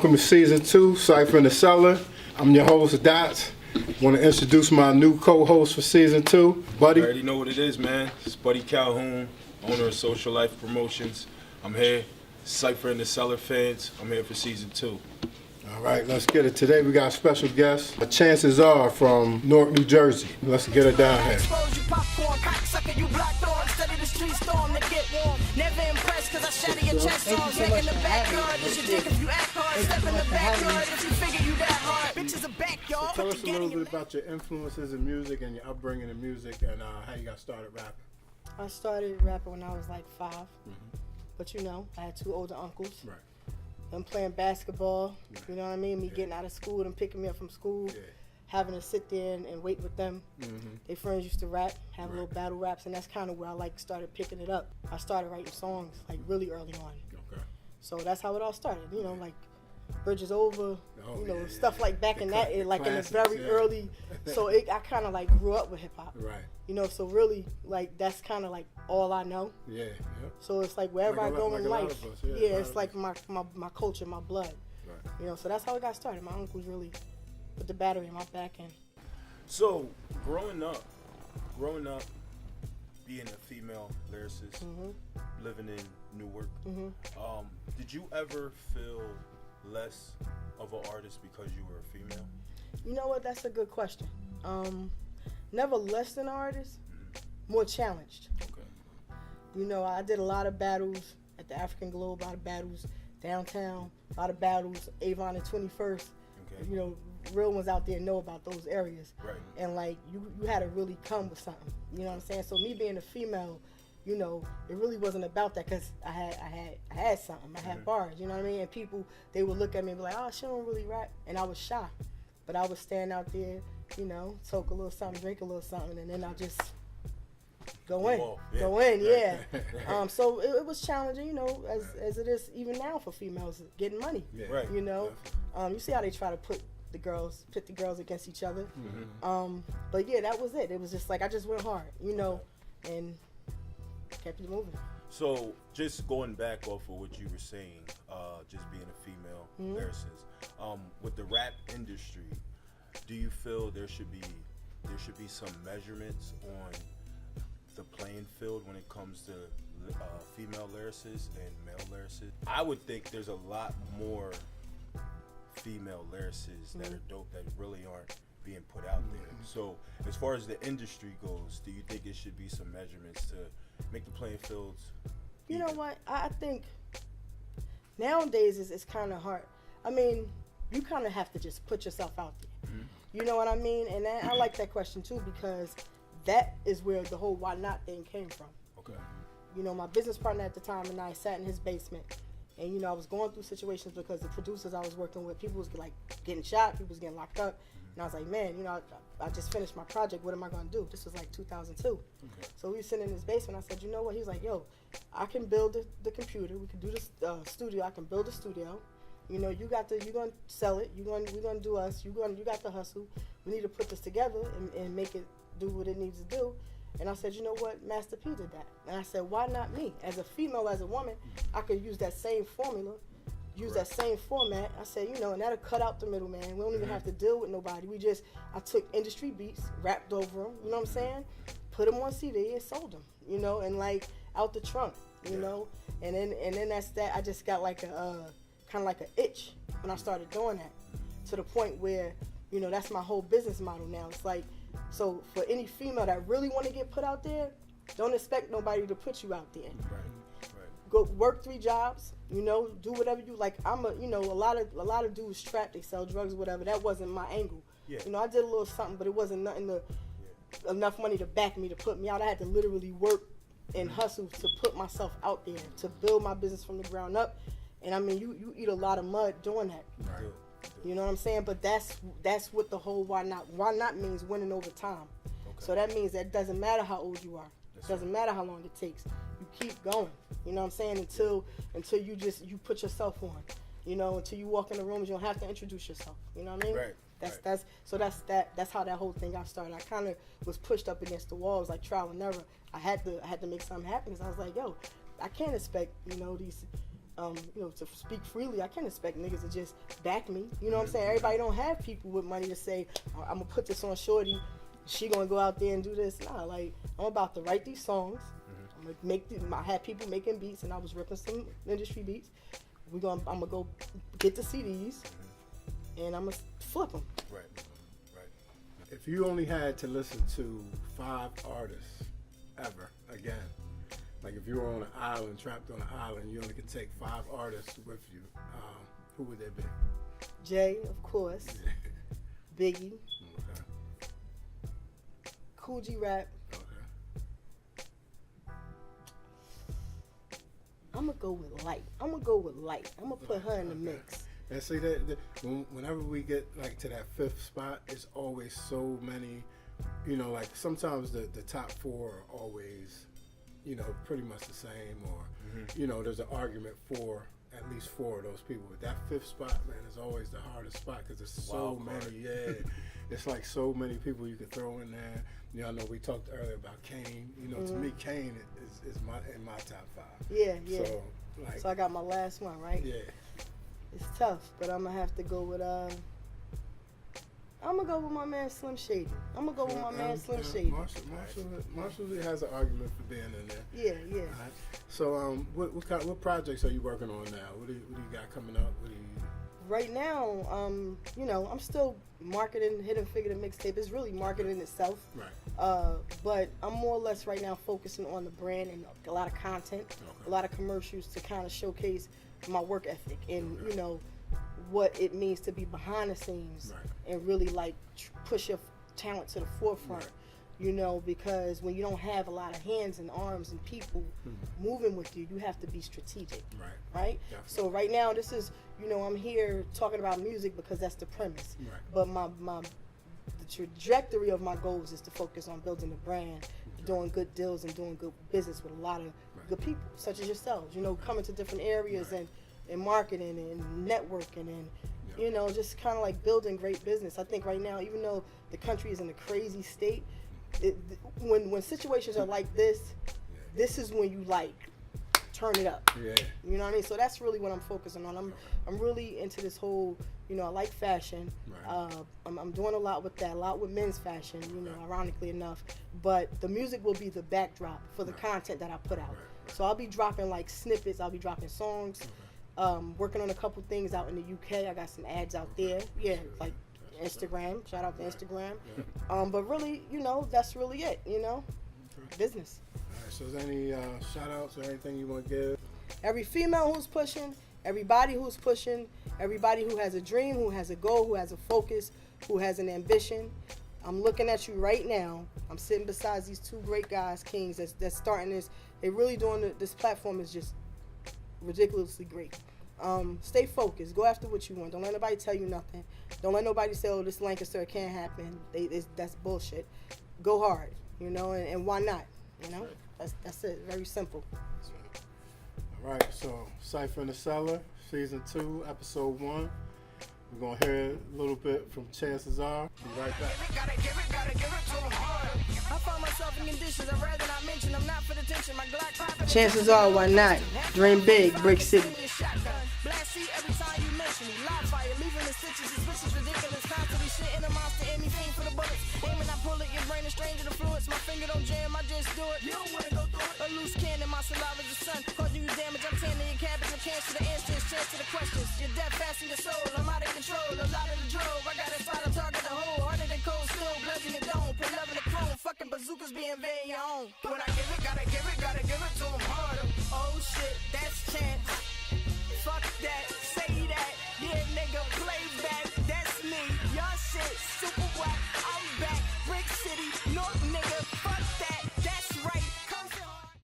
Welcome to season 2, Cypher in the Cellar. I'm your host, Dots. Want to introduce my new co-host for season 2, Buddy. You already know what it is, man. It's Buddy Calhoun, owner of Social Life Promotions. I'm here, Cypher in the Cellar fans. I'm here for season 2. All right, let's get it. Today we got a special guest, ChanzizR from Newark, New Jersey. Let's get it down here. Never impressed cause I shatter your chest songs. Neck in the backyard. It's your dick if you act hard. Step in the backyard if you figure you that hard. Bitches are back, y'all. So tell us a little bit about your influences in music and your upbringing in music and how you got started rapping. I started rapping when I was like 5. But you know, I had 2 older uncles. Right. Them playing basketball, you know what I mean? Me getting out of school and picking me up from school. Having to sit there and wait with them. Their friends used to rap, have little battle raps, and that's kind of where I like started picking it up. I started writing songs like really early on. Okay. So that's how it all started, you know, like Bridges Over, stuff like back in that, like in the very early. So I kind of like grew up with hip hop. Right. You know, so really like that's kind of like all I know. Yeah. So it's like wherever I go in life, it's like my culture, my blood. Right. You know, so that's how it got started. My uncles really put the battery in my back end. So, growing up, being a female lyricist, living in Newark, did you ever feel less of an artist because you were a female? You know what? That's a good question. Never less than an artist, more challenged. Okay. You know, I did a lot of battles at the African Globe, a lot of battles downtown, a lot of battles Avon and 21st. Okay. You know, real ones out there know about those areas. Right. And like you had to really come with something. You know what I'm saying? So me being a female, you know, it really wasn't about that because I had something. I had bars, you know what I mean? And people, they would look at me and be like, oh, she don't really rap. And I was shy. But I would stand out there, you know, talk a little something, drink a little something, and then I just go in. So it was challenging, you know, as it is even now for females getting money. Yeah. Right. You know, you see how they try to pit the girls against each other. But yeah, that was it. It was just like I just went hard, you know, and kept it moving. So just going back off of what you were saying, just being a female lyricist, with the rap industry, do you feel there should be some measurements on the playing field when it comes to female lyricists and male lyricists? I would think there's a lot more female lyricists that are dope that really aren't being put out there. So as far as the industry goes, do you think it should be some measurements to make the playing fields even? You know what? I think nowadays it's kind of hard. I mean, you kind of have to just put yourself out there. You know what I mean? And I like that question too because that is where the whole why not thing came from. Okay. You know, my business partner at the time and I sat in his basement. And, you know, I was going through situations because the producers I was working with, people was, like, getting shot, people was getting locked up. And I was like, man, you know, I just finished my project. What am I going to do? This was, like, 2002. Okay. So we were sitting in his basement. I said, you know what? He was like, yo, I can build the computer. We can do this studio. I can build a studio. You know, you're going to sell it. We're going to do us. You got the hustle. We need to put this together and make it do what it needs to do. And I said, you know what, Master P did that. And I said, why not me? As a female, as a woman, I could use that same formula, that same format. I said, you know, and that'll cut out the middleman. We don't even have to deal with nobody. I took industry beats, rapped over them, you know what I'm saying? Put them on CD and sold them, you know, and like out the trunk, you know? And then that's that. I just got like a, kind of like an itch when I started doing that to the point where, you know, that's my whole business model now. It's like, so for any female that really want to get put out there, don't expect nobody to put you out there. Right. Go work 3 jobs, you know, do whatever you like. A lot of dudes trap, they sell drugs or whatever. That wasn't my angle. Yeah. You know, I did a little something, but it wasn't enough money to back me to put me out. I had to literally work and hustle to put myself out there, to build my business from the ground up. And I mean, you eat a lot of mud doing that. Right. You know what I'm saying? But that's what the whole why not means winning over time. Okay. So that means that it doesn't matter how old you are. It doesn't matter how long it takes. You keep going. You know what I'm saying? Until you put yourself on. You know, until you walk in the rooms, you don't have to introduce yourself. You know what I mean? Right. That's how that whole thing got started. I kind of was pushed up against the walls like trial and error. I had to make something happen because I was like, yo, I can't expect, you know, to speak freely. I can't expect niggas to just back me. You know what I'm saying? Everybody don't have people with money to say, I'm gonna put this on Shorty. She gonna go out there and do this. Nah, like I'm about to write these songs. I'm gonna make I had people making beats, and I was ripping some industry beats. I'm gonna go get the CDs, and I'm gonna flip them. Right. If you only had to listen to 5 artists ever again, like if you were on an island, trapped on an island, you only could take 5 artists with you, who would they be? Jay, of course. Biggie. Okay. Cool G Rap. Okay. I'm gonna go with Light. I'm gonna put her in the mix. And see that whenever we get like to that 5th spot, it's always so many, like sometimes the top 4 are always, pretty much the same, or there's an argument for at least 4 of those people. But that 5th spot, man, is always the hardest spot because there's so many. Yeah, it's like so many people you could throw in there. I know we talked earlier about Kane. To me, Kane is in my top 5. Yeah. So I got my last one, right? Yeah. It's tough, but I'm gonna have to go with my man Slim Shady. Marshall has an argument for being in there. Yeah. Right. So, what projects are you working on now? What do you got coming up? Right now, I'm still marketing Hidden Figure the mixtape. It's really marketing itself. Right. But I'm more or less right now focusing on the brand and a lot of content, a lot of commercials to kind of showcase my work ethic and what it means to be behind the scenes and really like push your talent to the forefront. Because when you don't have a lot of hands and arms and people moving with you, you have to be strategic, right? Definitely. So right now, this is, I'm here talking about music because that's the premise. But the trajectory of my goals is to focus on building a brand, doing good deals, and doing good business with a lot of good people, such as yourselves. Coming to different areas and marketing and networking and just kind of like building great business. I think right now, even though the country is in a crazy state, when situations are like this is when you like turn it up. Yeah. You know what I mean? So that's really what I'm focusing on. I'm really into this whole, I like fashion. I'm doing a lot with that, a lot with men's fashion, ironically enough. But the music will be the backdrop for the content that I put out. So I'll be dropping like snippets, I'll be dropping songs, working on a couple things out in the UK. I got some ads out there. Yeah, like Instagram. Shout out to Instagram. But really, that's really it, business. All right, so is there any shout outs or anything you want to give? Every female who's pushing, everybody who's pushing, everybody who has a dream, who has a goal, who has a focus, who has an ambition. I'm looking at you right now. I'm sitting beside these 2 great guys, kings, that's starting this. They really doing this platform is just ridiculously great. Stay focused. Go after what you want. Don't let nobody tell you nothing. Don't let nobody say, this Lancaster can't happen. That's bullshit. Go hard, and why not? That's it. Very simple. All right, so Cypher in the Cellar, Season 2, Episode 1. We're going to hear a little bit from ChanzizR. Be right back. Gotta give it to him hard. I found myself in conditions I'd rather not mention. I'm not for the tension. My Glock popping. Chances are, why not? Dream big, break city. Blast seat every time you mention me. Live fire, leaving the stitches. This bitch is ridiculous. Constantly shitting a monster in me, fiend for the bullets. Aiming, I pull it. Your brain is strange to the fluids. My finger don't jam, I just do it. You don't wanna go through it. A loose cannon, my saliva's the sun. Causing you damage, I'm tanning your cabbage. I'm cancer the answers, chance to the questions. You're dead fast in your soul. I'm out of control, a lot of the drove. I got a spot, a target, the hole. Harder than cold steel, blood in the dome. Put love in the chrome. Fucking bazookas being vain your own. When I give it, gotta give it to him harder. Oh shit, that's chance. Fuck that.